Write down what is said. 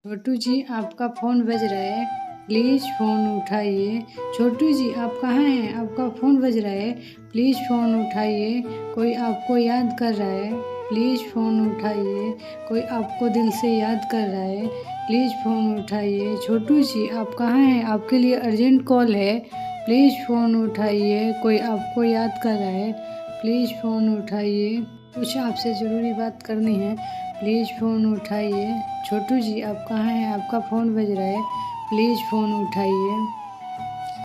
छोटू जी आपका फ़ोन बज रहा है, प्लीज़ फ़ोन उठाइए। छोटू जी आप कहाँ हैं? आपका फ़ोन बज रहा है, प्लीज़ फ़ोन उठाइए। कोई आपको याद कर रहा है, प्लीज़ फ़ोन उठाइए। कोई आपको दिल से याद कर रहा है, प्लीज़ फ़ोन उठाइए। छोटू जी आप कहाँ हैं? आपके लिए अर्जेंट कॉल है, प्लीज़ फ़ोन उठाइए। कोई आपको याद कर रहा है, प्लीज़ फ़ोन उठाइए। कुछ आपसे ज़रूरी बात करनी है, प्लीज़ फ़ोन उठाइए। छोटू जी आप कहाँ हैं? आपका फ़ोन बज रहा है, प्लीज़ फ़ोन उठाइए।